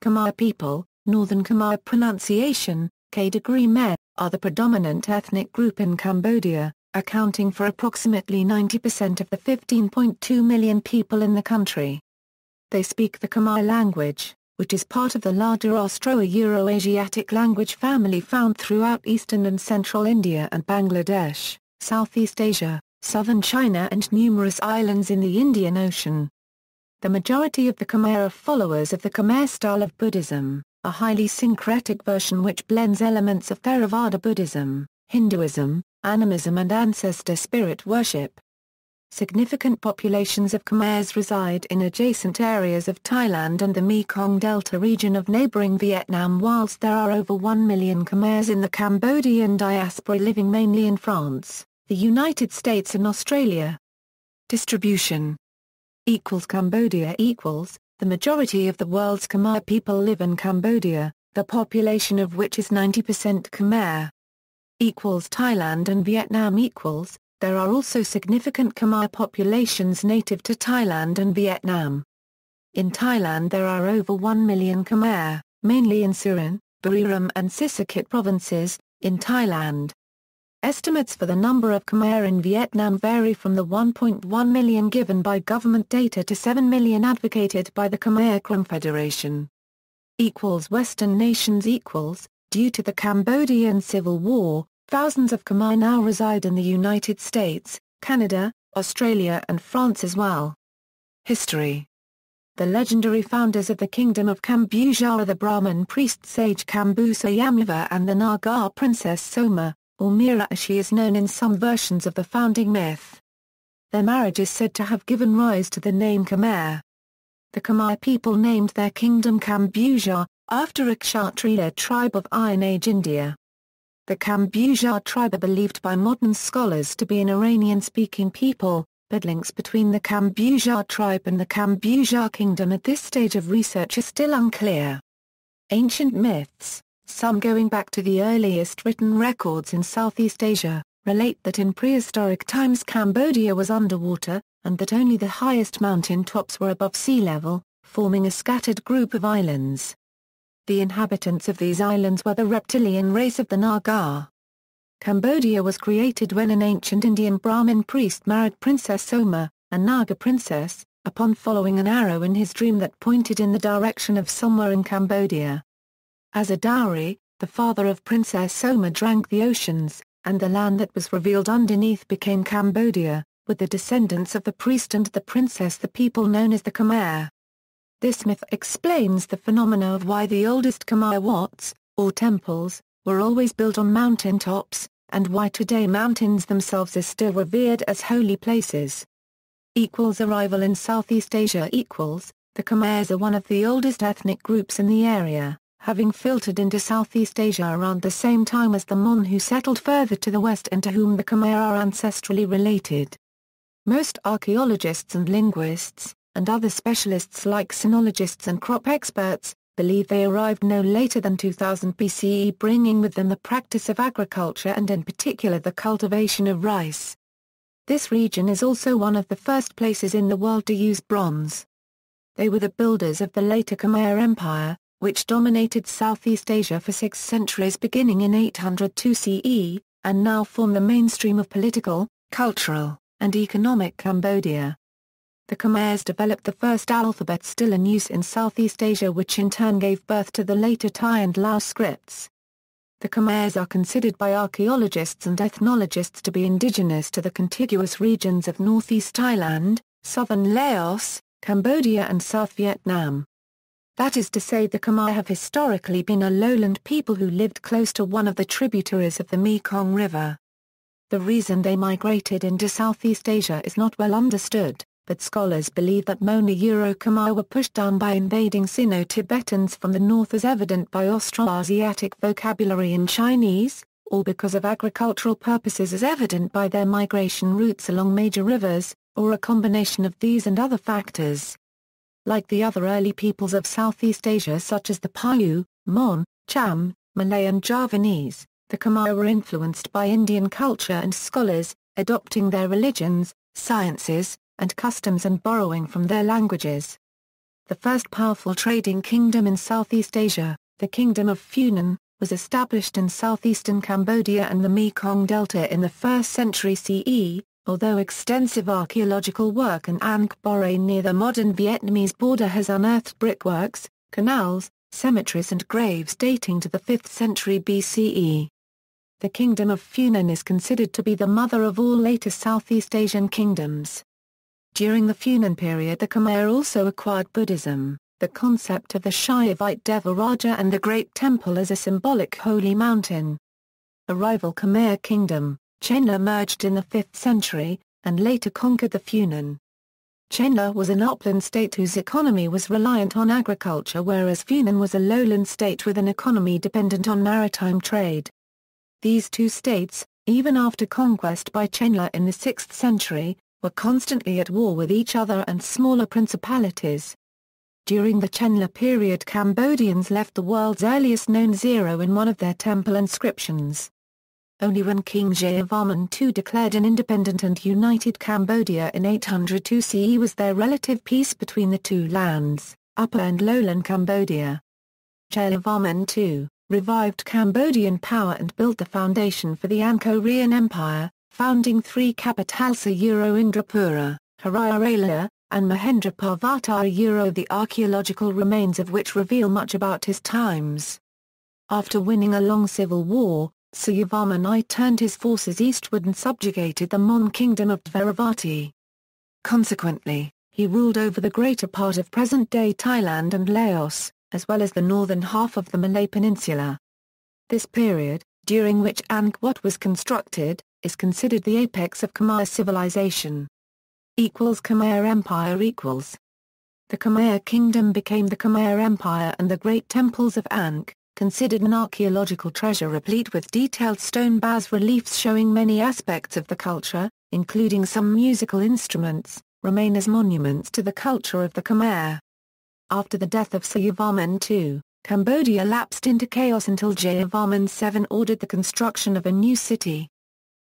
Khmer people, Northern Khmer pronunciation, kʰmɛr, are the predominant ethnic group in Cambodia, accounting for approximately 90% of the 15.2 million people in the country. They speak the Khmer language, which is part of the larger Austro-Euro-Asiatic language family found throughout eastern and central India and Bangladesh, Southeast Asia, southern China and numerous islands in the Indian Ocean. The majority of the Khmer are followers of the Khmer style of Buddhism, a highly syncretic version which blends elements of Theravada Buddhism, Hinduism, animism and ancestor-spirit worship. Significant populations of Khmers reside in adjacent areas of Thailand and the Mekong Delta region of neighbouring Vietnam, whilst there are over 1 million Khmers in the Cambodian diaspora living mainly in France, the United States and Australia. Distribution Cambodia the majority of the world's Khmer people live in Cambodia, the population of which is 90% Khmer. Thailand and Vietnam there are also significant Khmer populations native to Thailand and Vietnam. In Thailand there are over 1 million Khmer, mainly in Surin, Buriram and Syncretic provinces, in Thailand. Estimates for the number of Khmer in Vietnam vary from the 1.1 million given by government data to 7 million advocated by the Khmer Confederation. Western nations Due to the Cambodian Civil War, thousands of Khmer now reside in the United States, Canada, Australia and France as well. History. The legendary founders of the Kingdom of Cambodia are the Brahmin priest sage Khambus Sayamyava and the Naga princess Soma, or Mira as she is known in some versions of the founding myth. Their marriage is said to have given rise to the name Khmer. The Khmer people named their kingdom Cambodia, after a Kshatriya tribe of Iron Age India. The Cambodia tribe are believed by modern scholars to be an Iranian-speaking people, but links between the Cambodia tribe and the Cambodia kingdom at this stage of research are still unclear. Ancient myths, some going back to the earliest written records in Southeast Asia, relate that in prehistoric times Cambodia was underwater, and that only the highest mountain tops were above sea level, forming a scattered group of islands. The inhabitants of these islands were the reptilian race of the Naga. Cambodia was created when an ancient Indian Brahmin priest married Princess Soma, a Naga princess, upon following an arrow in his dream that pointed in the direction of somewhere in Cambodia. As a dowry, the father of Princess Soma drank the oceans, and the land that was revealed underneath became Cambodia, with the descendants of the priest and the princess the people known as the Khmer. This myth explains the phenomena of why the oldest Khmer wats, or temples, were always built on mountain tops, and why today mountains themselves are still revered as holy places. Arrival in Southeast Asia The Khmers are one of the oldest ethnic groups in the area, having filtered into Southeast Asia around the same time as the Mon who settled further to the west and to whom the Khmer are ancestrally related. Most archaeologists and linguists, and other specialists like sinologists and crop experts, believe they arrived no later than 2000 BCE, bringing with them the practice of agriculture and in particular the cultivation of rice. This region is also one of the first places in the world to use bronze. They were the builders of the later Khmer Empire, which dominated Southeast Asia for 6 centuries beginning in 802 CE, and now form the mainstream of political, cultural, and economic Cambodia. The Khmers developed the first alphabet still in use in Southeast Asia, which in turn gave birth to the later Thai and Lao scripts. The Khmers are considered by archaeologists and ethnologists to be indigenous to the contiguous regions of northeast Thailand, southern Laos, Cambodia and South Vietnam. That is to say, the Khmer have historically been a lowland people who lived close to one of the tributaries of the Mekong River. The reason they migrated into Southeast Asia is not well understood, but scholars believe that Mona Euro-Khmer were pushed down by invading Sino-Tibetans from the north as evident by Austro-Asiatic vocabulary in Chinese, or because of agricultural purposes as evident by their migration routes along major rivers, or a combination of these and other factors. Like the other early peoples of Southeast Asia such as the Paiute, Mon, Cham, Malay and Javanese, the Khmer were influenced by Indian culture and scholars, adopting their religions, sciences, and customs and borrowing from their languages. the first powerful trading kingdom in Southeast Asia, the Kingdom of Funan, was established in southeastern Cambodia and the Mekong Delta in the 1st century CE, although extensive archaeological work in Angkor near the modern Vietnamese border has unearthed brickworks, canals, cemeteries and graves dating to the 5th century BCE. The Kingdom of Funan is considered to be the mother of all later Southeast Asian kingdoms. During the Funan period the Khmer also acquired Buddhism, the concept of the Shaivite Devaraja and the Great Temple as a symbolic holy mountain. A rival Khmer kingdom, Chenla, emerged in the 5th century, and later conquered the Funan. Chenla was an upland state whose economy was reliant on agriculture, whereas Funan was a lowland state with an economy dependent on maritime trade. These two states, even after conquest by Chenla in the 6th century, were constantly at war with each other and smaller principalities. During the Chenla period Cambodians left the world's earliest known zero in one of their temple inscriptions. Only when King Jayavarman II declared an independent and united Cambodia in 802 CE was there relative peace between the two lands, Upper and Lowland Cambodia. Jayavarman II revived Cambodian power and built the foundation for the Angkorian Empire, founding three capitals Indrapura, Harayarala, and Mahendraparvata the archaeological remains of which reveal much about his times. After winning a long civil war, Jayavarman I turned his forces eastward and subjugated the Mon kingdom of Dvaravati. Consequently, he ruled over the greater part of present-day Thailand and Laos, as well as the northern half of the Malay Peninsula. This period, during which Angkor was constructed, is considered the apex of Khmer civilization. Khmer Empire equals. The Khmer kingdom became the Khmer Empire, and the great temples of Angkor, considered an archaeological treasure replete with detailed stone bas-reliefs showing many aspects of the culture, including some musical instruments, remain as monuments to the culture of the Khmer. After the death of Jayavarman II, Cambodia lapsed into chaos until Jayavarman VII ordered the construction of a new city.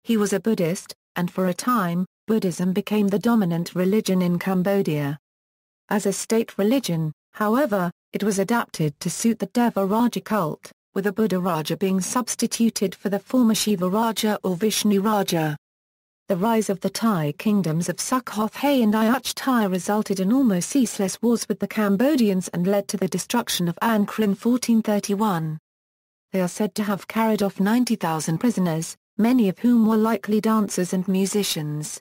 He was a Buddhist, and for a time, Buddhism became the dominant religion in Cambodia. As a state religion, however, it was adapted to suit the Devaraja cult, with a Buddha Raja being substituted for the former Shiva Raja or Vishnu Raja. The rise of the Thai kingdoms of Sukhothai and Ayutthaya Thai resulted in almost ceaseless wars with the Cambodians and led to the destruction of Angkor in 1431. They are said to have carried off 90,000 prisoners, many of whom were likely dancers and musicians.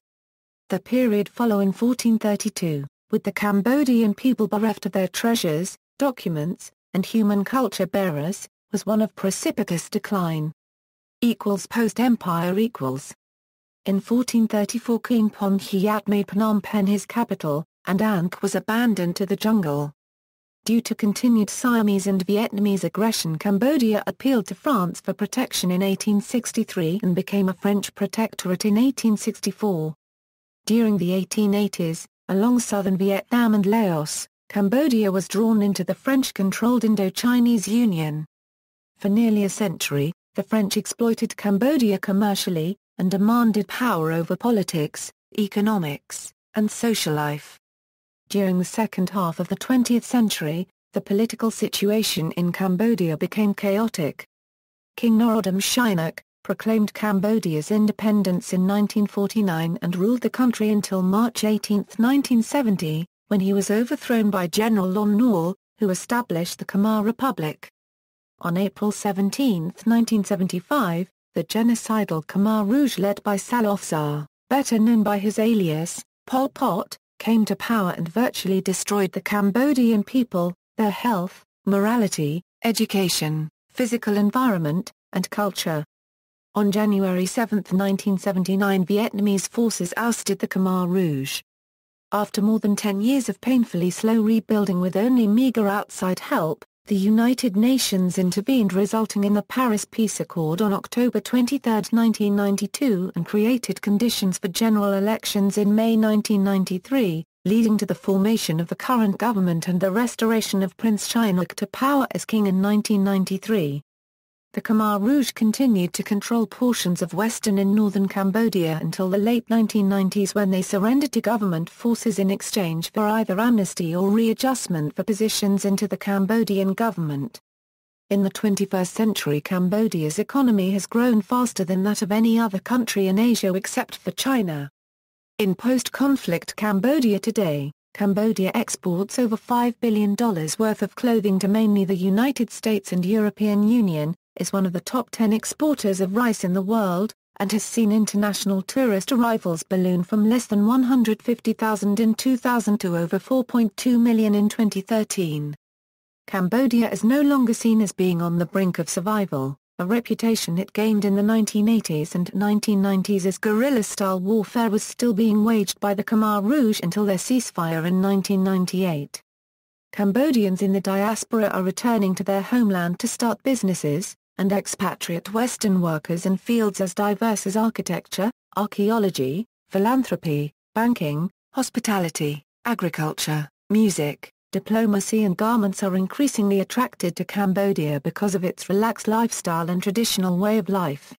The period following 1432, with the Cambodian people bereft of their treasures, documents, and human culture bearers, was one of precipitous decline. Post-empire equals. In 1434 King Pontiac made Phnom Penh his capital, and Angkor was abandoned to the jungle. Due to continued Siamese and Vietnamese aggression, Cambodia appealed to France for protection in 1863 and became a French protectorate in 1864. During the 1880s, along southern Vietnam and Laos, Cambodia was drawn into the French-controlled Indo-Chinese Union. For nearly a century, the French exploited Cambodia commercially, and demanded power over politics, economics, and social life. During the second half of the 20th century, the political situation in Cambodia became chaotic. King Norodom Sihanouk proclaimed Cambodia's independence in 1949 and ruled the country until March 18, 1970, when he was overthrown by General Lon Nol, who established the Khmer Republic. On April 17, 1975, the genocidal Khmer Rouge led by Saloth Sar, better known by his alias, Pol Pot, came to power and virtually destroyed the Cambodian people, their health, morality, education, physical environment, and culture. On January 7, 1979, Vietnamese forces ousted the Khmer Rouge. After more than 10 years of painfully slow rebuilding with only meager outside help, the United Nations intervened, resulting in the Paris Peace Accord on October 23, 1992, and created conditions for general elections in May 1993, leading to the formation of the current government and the restoration of Prince Sihanouk to power as king in 1993. The Khmer Rouge continued to control portions of western and northern Cambodia until the late 1990s when they surrendered to government forces in exchange for either amnesty or readjustment for positions into the Cambodian government. In the 21st century, Cambodia's economy has grown faster than that of any other country in Asia except for China. In post-conflict Cambodia today, Cambodia exports over $5 billion worth of clothing to mainly the United States and European Union, is one of the top 10 exporters of rice in the world, and has seen international tourist arrivals balloon from less than 150,000 in 2000 to over 4.2 million in 2013. Cambodia is no longer seen as being on the brink of survival, a reputation it gained in the 1980s and 1990s as guerrilla-style warfare was still being waged by the Khmer Rouge until their ceasefire in 1998. Cambodians in the diaspora are returning to their homeland to start businesses, and expatriate Western workers in fields as diverse as architecture, archaeology, philanthropy, banking, hospitality, agriculture, music, diplomacy and garments are increasingly attracted to Cambodia because of its relaxed lifestyle and traditional way of life.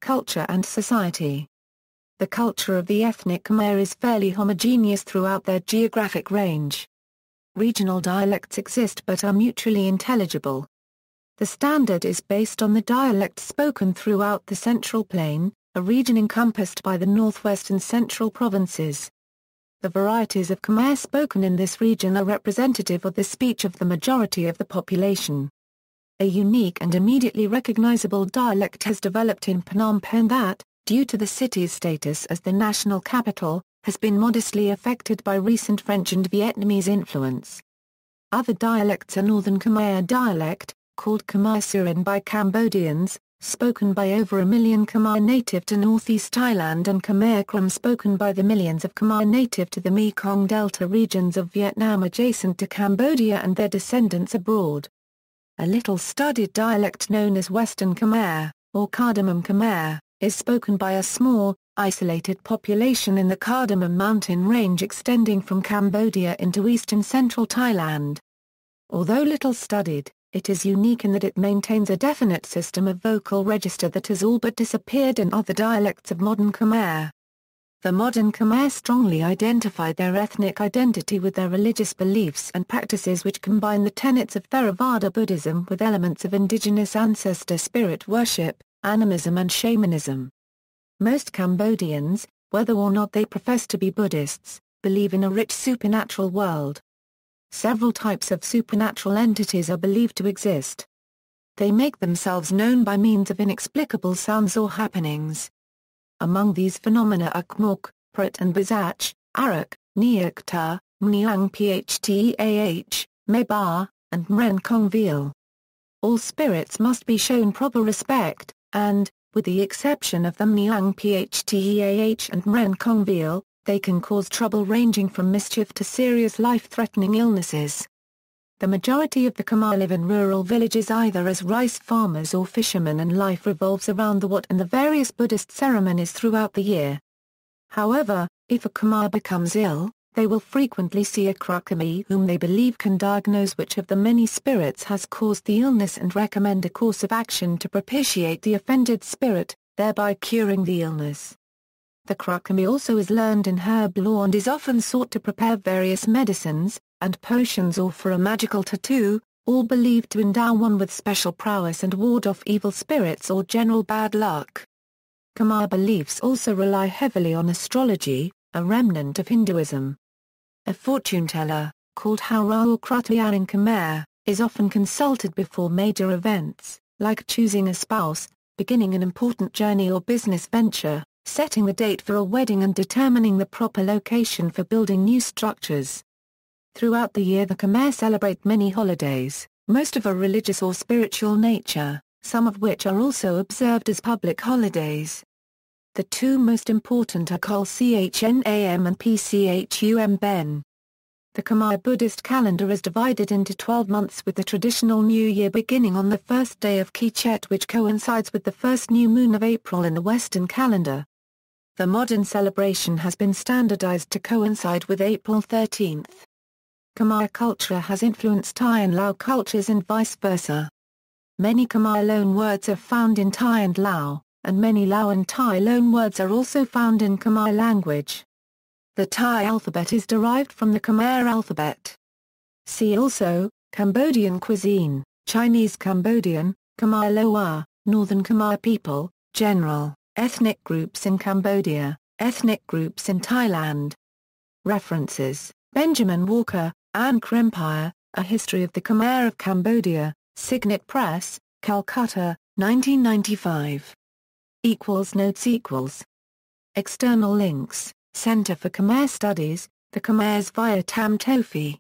Culture and society. The culture of the ethnic Khmer is fairly homogeneous throughout their geographic range. Regional dialects exist but are mutually intelligible. The standard is based on the dialect spoken throughout the Central Plain, a region encompassed by the northwest and central provinces. The varieties of Khmer spoken in this region are representative of the speech of the majority of the population. A unique and immediately recognizable dialect has developed in Phnom Penh that, due to the city's status as the national capital, has been modestly affected by recent French and Vietnamese influence. Other dialects are Northern Khmer dialect, called kʰmɛr by Cambodians, spoken by over 1 million Khmer native to northeast Thailand, and kʰmɛr spoken by the millions of Khmer native to the Mekong Delta regions of Vietnam adjacent to Cambodia and their descendants abroad. A little studied dialect known as Western Khmer, or Cardamom Khmer, is spoken by a small, isolated population in the Cardamom mountain range extending from Cambodia into eastern central Thailand. Although little studied, it is unique in that it maintains a definite system of vocal register that has all but disappeared in other dialects of modern Khmer. The modern Khmer strongly identify their ethnic identity with their religious beliefs and practices, which combine the tenets of Theravada Buddhism with elements of indigenous ancestor-spirit worship, animism and shamanism. Most Cambodians, whether or not they profess to be Buddhists, believe in a rich supernatural world. Several types of supernatural entities are believed to exist. They make themselves known by means of inexplicable sounds or happenings. Among these phenomena are Khmok, Prat and Bizach, Arak, Nyakta, Mnyang Phtah, Mebar, and Mren Kongvil. All spirits must be shown proper respect, and, with the exception of the Mnyang Phtah and Mren Kongvil, they can cause trouble ranging from mischief to serious life-threatening illnesses. The majority of the Khmer live in rural villages either as rice farmers or fishermen, and life revolves around the Wat and the various Buddhist ceremonies throughout the year. However, if a Khmer becomes ill, they will frequently see a kʰmɛr whom they believe can diagnose which of the many spirits has caused the illness and recommend a course of action to propitiate the offended spirit, thereby curing the illness. The kʰmɛr also is learned in herb law and is often sought to prepare various medicines and potions or for a magical tattoo, all believed to endow one with special prowess and ward off evil spirits or general bad luck. Khmer beliefs also rely heavily on astrology, a remnant of Hinduism. A fortune teller, called Hara or Krutiar in Khmer, is often consulted before major events, like choosing a spouse, beginning an important journey or business venture, setting the date for a wedding and determining the proper location for building new structures. Throughout the year the Khmer celebrate many holidays, most of a religious or spiritual nature, some of which are also observed as public holidays. The two most important are Kol Chnam and Pchum Ben. The Khmer Buddhist calendar is divided into 12 months, with the traditional New Year beginning on the first day of Kichet, which coincides with the first new moon of April in the Western calendar. The modern celebration has been standardized to coincide with April 13th. Khmer culture has influenced Thai and Lao cultures and vice versa. Many Khmer loanwords are found in Thai and Lao, and many Lao and Thai loanwords are also found in Khmer language. The Thai alphabet is derived from the Khmer alphabet. See also, Cambodian cuisine, Chinese Cambodian, Khmer Loa, Northern Khmer people, general, ethnic groups in Cambodia, ethnic groups in Thailand. References: Benjamin Walker, Ankh Empire, A History of the Khmer of Cambodia, Signet Press, Calcutta, 1995. Notes. External links: Center for Khmer Studies, The Khmers via Tam Tofi.